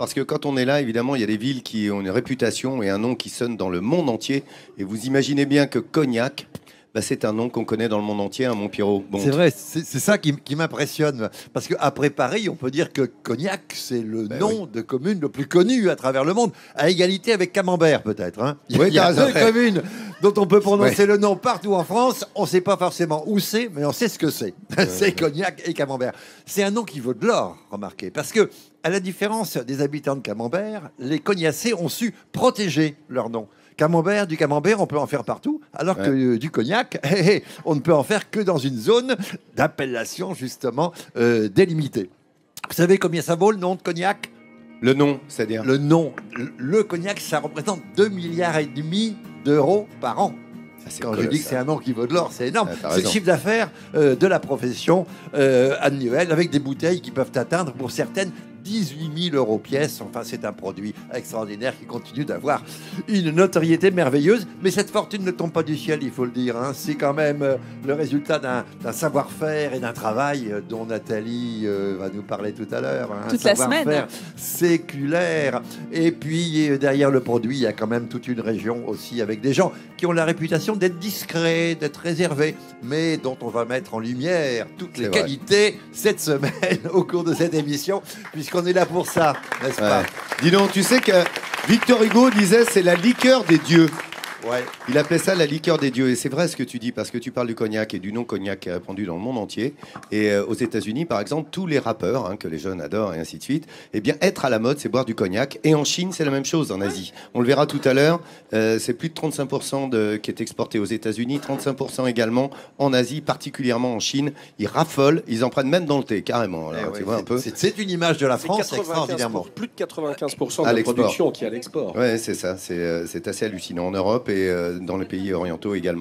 Parce que quand on est là, évidemment, il y a des villes qui ont une réputation et un nom qui sonne dans le monde entier. Et vous imaginez bien que Cognac, bah, c'est un nom qu'on connaît dans le monde entier, hein, mon Pierrot. Bon. C'est vrai, c'est ça qui m'impressionne. Parce qu'après Paris, on peut dire que Cognac, c'est le nom de commune le plus connu à travers le monde, à égalité avec Camembert, peut-être. Hein. Oui, il y a deux communes dont on peut prononcer le nom partout en France. On ne sait pas forcément où c'est, mais on sait ce que c'est. C'est Cognac et Camembert. C'est un nom qui vaut de l'or, remarquez. Parce que, à la différence des habitants de Camembert, les Cognacés ont su protéger leur nom. Camembert, du camembert, on peut en faire partout, alors que du cognac, on ne peut en faire que dans une zone d'appellation justement délimitée. Vous savez combien ça vaut le nom de cognac? Le nom, c'est-à-dire? Le nom. Le cognac, ça représente 2,5 milliards d'euros par an. Quand je dis que c'est un nom qui vaut de l'or, c'est énorme. C'est le chiffre d'affaires de la profession annuelle, avec des bouteilles qui peuvent atteindre, pour certaines, 18 000 euros pièce. Enfin, c'est un produit extraordinaire qui continue d'avoir une notoriété merveilleuse. Mais cette fortune ne tombe pas du ciel, il faut le dire. Hein. C'est quand même le résultat d'un savoir-faire et d'un travail dont Nathalie va nous parler tout à l'heure. Hein. Toute la semaine. Séculaire. Et puis, derrière le produit, il y a quand même toute une région aussi avec des gens qui ont la réputation d'être discrets, d'être réservés, mais dont on va mettre en lumière toutes les qualités cette semaine au cours de cette émission, puisqu'on est là pour ça, n'est-ce pas? Dis donc, tu sais que Victor Hugo disait c'est la liqueur des dieux. Ouais. Il appelait ça la liqueur des dieux. Et c'est vrai ce que tu dis, parce que tu parles du cognac et du nom cognac qui est répandu dans le monde entier. Et aux États-Unis, par exemple, tous les rappeurs, hein, que les jeunes adorent et ainsi de suite, eh bien, être à la mode, c'est boire du cognac. Et en Chine, c'est la même chose, en Asie. On le verra tout à l'heure. C'est plus de 35% qui est exporté aux États-Unis, 35% également en Asie, particulièrement en Chine. Ils raffolent, ils en prennent même dans le thé, carrément. Alors, tu vois un peu. C'est une image de la France extraordinairement. Plus de 95% de la production qui est à l'export. Ouais, c'est ça. C'est assez hallucinant en Europe et dans les pays orientaux également.